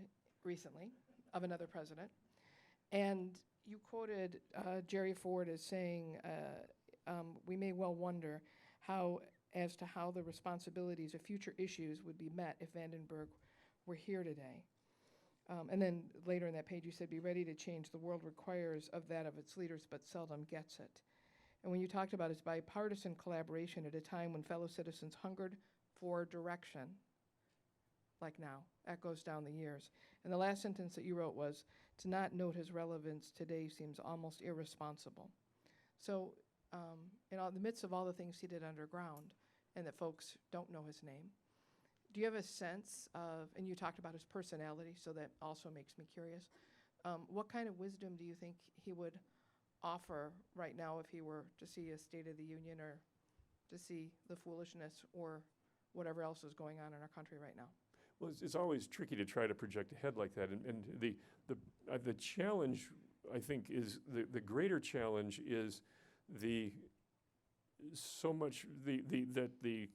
Speaker 7: recently of another president. And you quoted Jerry Ford as saying, we may well wonder as to how the responsibilities of future issues would be met if Vandenberg were here today. And then later in that page you said, "Be ready to change. The world requires of that of its leaders, but seldom gets it." And when you talked about its bipartisan collaboration at a time when fellow citizens hungered for direction, like now, echoes down the years. And the last sentence that you wrote was, "To not note his relevance today seems almost irresponsible." So in the midst of all the things he did underground, and that folks don't know his name, do you have a sense of, and you talked about his personality, so that also makes me curious, what kind of wisdom do you think he would offer right now if he were to see a State of the Union or to see the foolishness or whatever else is going on in our country right now?
Speaker 2: Well, it's always tricky to try to project ahead like that, and the challenge, I think, is the greater challenge is that the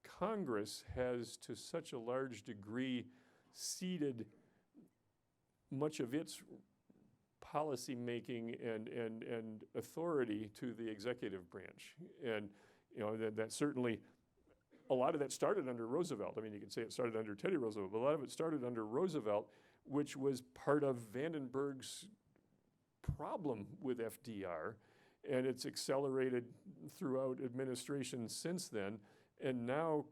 Speaker 2: Congress has to such a large degree ceded much of its policy making and authority to the executive branch, and that certainly. A lot of that started under Roosevelt. I mean, you could say it started under Teddy Roosevelt, but a lot of it started under Roosevelt, which was part of Vandenberg's problem with FDR, and it's accelerated throughout administrations since then. And now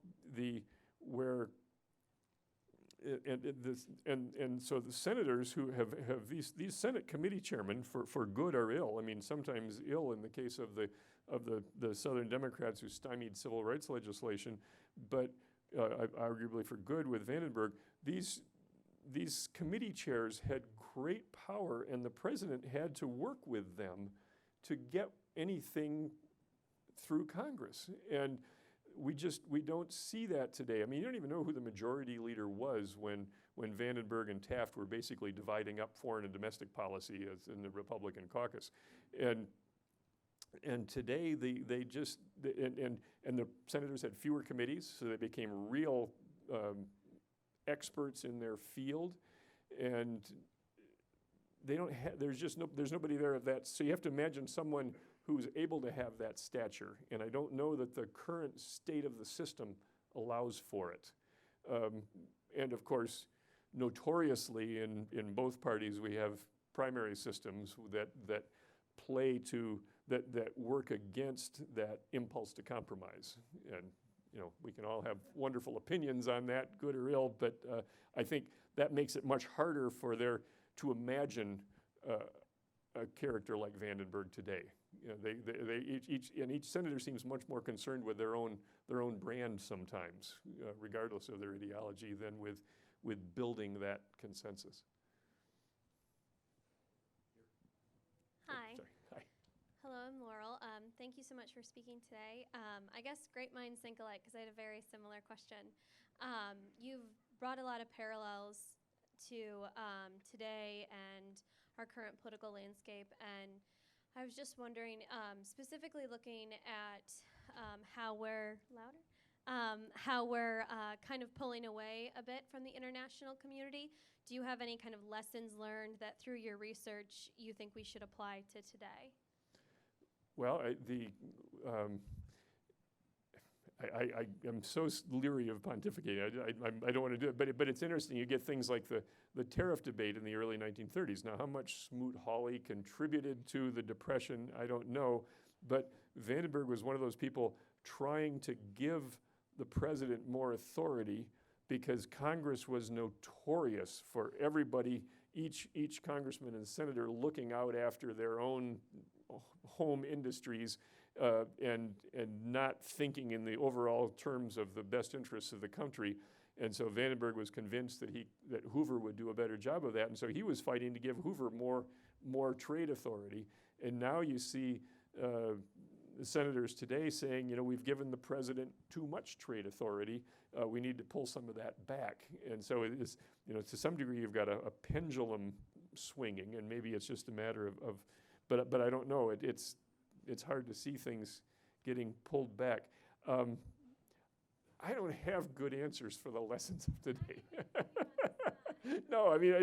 Speaker 2: so the senators who have these Senate committee chairmen, for good or ill, I mean, sometimes ill in the case of the Southern Democrats who stymied civil rights legislation, but arguably for good with Vandenberg, these committee chairs had great power, and the president had to work with them to get anything through Congress. And we don't see that today. I mean, you don't even know who the majority leader was when Vandenberg and Taft were basically dividing up foreign and domestic policy as in the Republican caucus. And today the senators had fewer committees, so they became real experts in their field, and there's nobody there of that. So you have to imagine someone who's able to have that stature, and I don't know that the current state of the system allows for it. And of course, notoriously in both parties, we have primary systems that work against that impulse to compromise. And we can all have wonderful opinions on that, good or ill, but I think that makes it much harder to imagine a character like Vandenberg today. Each senator seems much more concerned with their own brand sometimes, regardless of their ideology, than with building that consensus.
Speaker 8: Hi.
Speaker 2: Sorry. Hi.
Speaker 8: Hello, I'm Laurel. Thank you so much for speaking today. I guess great minds think alike, because I had a very similar question. You've brought a lot of parallels to today and our current political landscape, and I was just wondering, specifically looking at how we're kind of pulling away a bit from the international community. Do you have any kind of lessons learned that through your research you think we should apply to today?
Speaker 2: Well, I am so leery of pontificating. I don't want to do it, but it's interesting. You get things like the tariff debate in the early 1930s. Now, how much Smoot-Hawley contributed to the Depression, I don't know, but Vandenberg was one of those people trying to give the president more authority, because Congress was notorious for everybody, each congressman and senator looking out after their own home industries and not thinking in the overall terms of the best interests of the country. And so Vandenberg was convinced that Hoover would do a better job of that, and so he was fighting to give Hoover more trade authority. And now you see senators today saying, you know, we've given the president too much trade authority. We need to pull some of that back. And so it is, you know, to some degree you've got a pendulum swinging, and maybe it's just a matter of but I don't know. It's hard to see things getting pulled back. I don't have good answers for the lessons of today. No, I mean,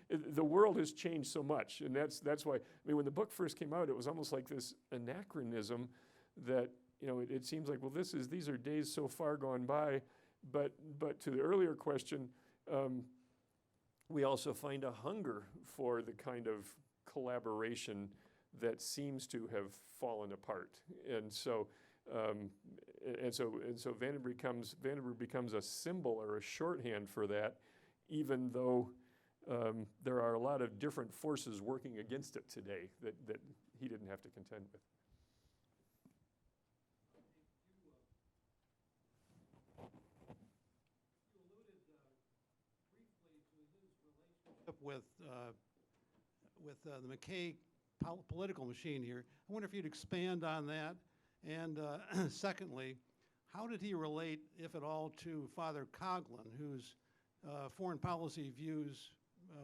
Speaker 2: the world has changed so much, and that's why, I mean, when the book first came out, it was almost like this anachronism that, you know, it seems like, well, these are days so far gone by, but to the earlier question, we also find a hunger for the kind of collaboration that seems to have fallen apart, and so Vandenberg becomes a symbol or a shorthand for that, even though there are a lot of different forces working against it today that he didn't have to contend with.
Speaker 9: You alluded briefly to his relationship with the McKay political machine here. I wonder if you'd expand on that. And secondly, how did he relate, if at all, to Father Coughlin, whose foreign policy views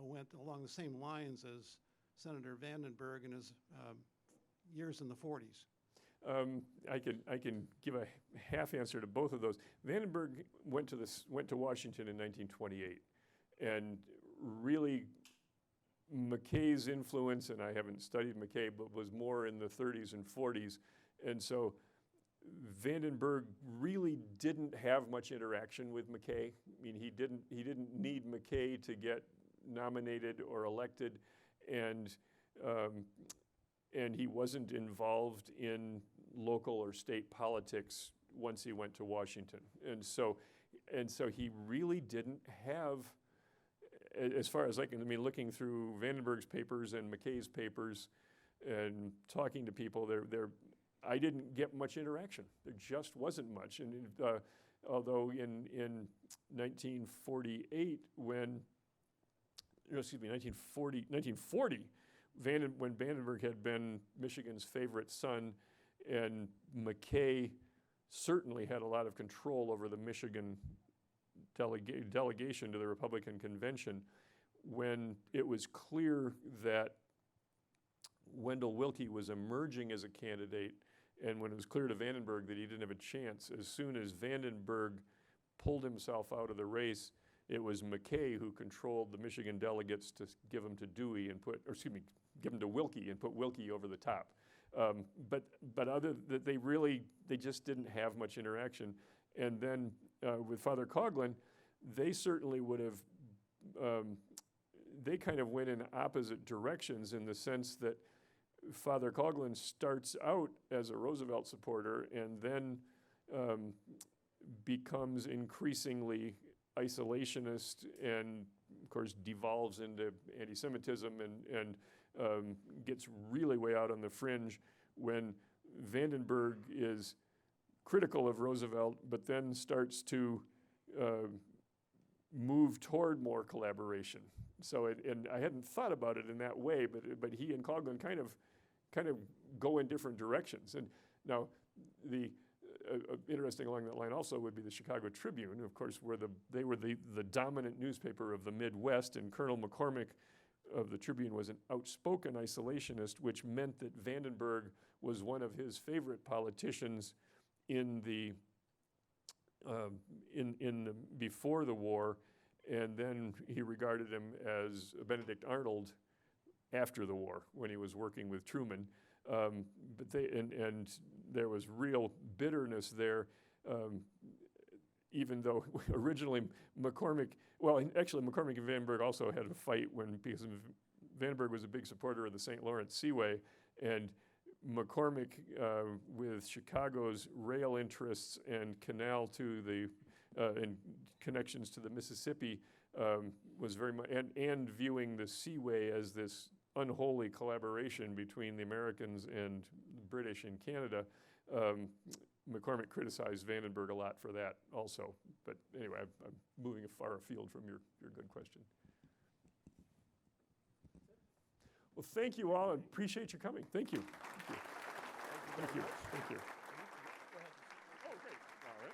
Speaker 9: went along the same lines as Senator Vandenberg in his years in the 40s?
Speaker 2: I can give a half answer to both of those. Vandenberg went to Washington in 1928, and really McKay's influence, and I haven't studied McKay, but was more in the 30s and 40s, and so Vandenberg really didn't have much interaction with McKay. I mean, he didn't need McKay to get nominated or elected, and he wasn't involved in local or state politics once he went to Washington. And so he really didn't have, as far as I mean, looking through Vandenberg's papers and McKay's papers and talking to people, I didn't get much interaction. There just wasn't much. And although in 1948, when 1940, when Vandenberg had been Michigan's favorite son, and McKay certainly had a lot of control over the Michigan delegation to the Republican convention, when it was clear that Wendell Willkie was emerging as a candidate, and when it was clear to Vandenberg that he didn't have a chance, as soon as Vandenberg pulled himself out of the race, it was McKay who controlled the Michigan delegates to give them to Dewey and give them to Willkie and put Willkie over the top. But other that they just didn't have much interaction. And then with Father Coughlin, they certainly would have. They kind of went in opposite directions in the sense that Father Coughlin starts out as a Roosevelt supporter and then becomes increasingly isolationist and, of course, devolves into anti-Semitism and gets really way out on the fringe when Vandenberg is critical of Roosevelt, but then starts to move toward more collaboration. So, and I hadn't thought about it in that way, but he and Coughlin kind of go in different directions. And now, the interesting along that line also would be the Chicago Tribune, of course, where they were the dominant newspaper of the Midwest, and Colonel McCormick of the Tribune was an outspoken isolationist, which meant that Vandenberg was one of his favorite politicians in the before the war, and then he regarded him as Benedict Arnold after the war when he was working with Truman. But there was real bitterness there, even though originally McCormick and Vandenberg also had a fight because Vandenberg was a big supporter of the St. Lawrence Seaway, and McCormick, with Chicago's rail interests and canal to the and connections to the Mississippi, was very much and viewing the Seaway as this unholy collaboration between the Americans and the British in Canada. McCormick criticized Vandenberg a lot for that also. But anyway, I'm moving far afield from your good question. Well, thank you all, and appreciate you coming. Thank you. Thank you. Thank you. Thank you. Oh, great. All right.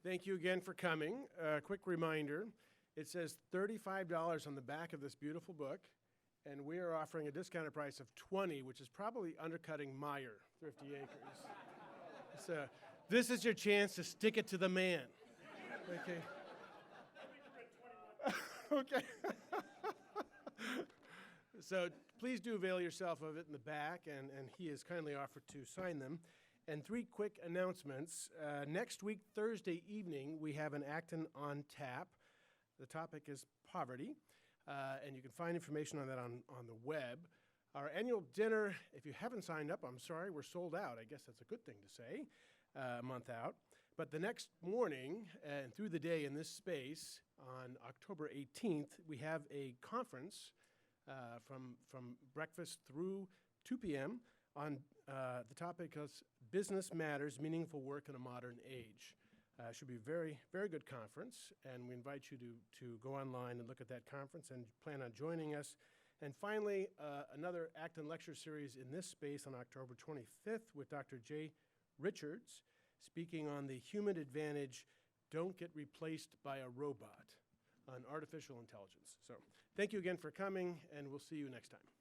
Speaker 1: Thank you again for coming. Quick reminder, it says $35 on the back of this beautiful book, and we are offering a discounted price of $20, which is probably undercutting Meijer, Thrifty Acres. So this is your chance to stick it to the man. Okay. Okay. So please do avail yourself of it in the back, and he has kindly offered to sign them. And 3 quick announcements. Next week, Thursday evening, we have an Acton on tap. The topic is poverty, and you can find information on that on the web. Our annual dinner, if you haven't signed up, I'm sorry, we're sold out. I guess that's a good thing to say, a month out. But the next morning and through the day in this space, on October 18th, we have a conference from breakfast through 2 p.m. on the topic of Business Matters, Meaningful Work in a Modern Age. Should be a very, very good conference, and we invite you to go online and look at that conference and plan on joining us. And finally, another Acton lecture series in this space on October 25th with Dr. Jay Richards, speaking on the human advantage, don't get replaced by a robot, on artificial intelligence. So thank you again for coming, and we'll see you next time.